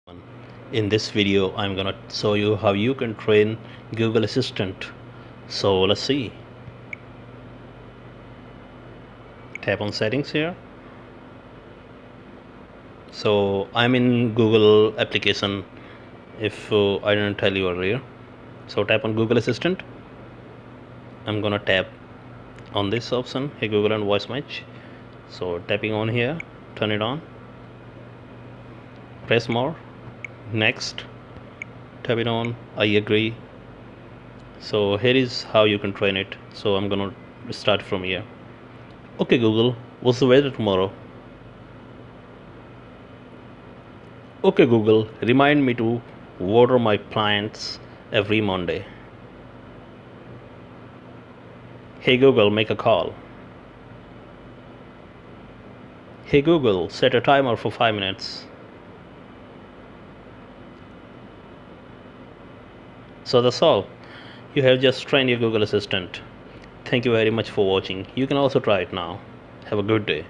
In this video, I'm gonna show you how you can train Google Assistant. So let's see. Tap on settings here. So I'm in Google application if I didn't tell you earlier. So tap on Google Assistant. I'm gonna tap on this option, Hey Google and Voice Match. So tapping on here, turn it on. Press more. Next. Tap it on, I agree. So here is how you can train it. So I'm gonna start from here. Okay Google, what's the weather tomorrow? Okay Google, remind me to water my plants every Monday. Hey Google, make a call. Hey Google, set a timer for 5 minutes. So that's all. You have just trained your Google Assistant. Thank you very much for watching. You can also try it now. Have a good day.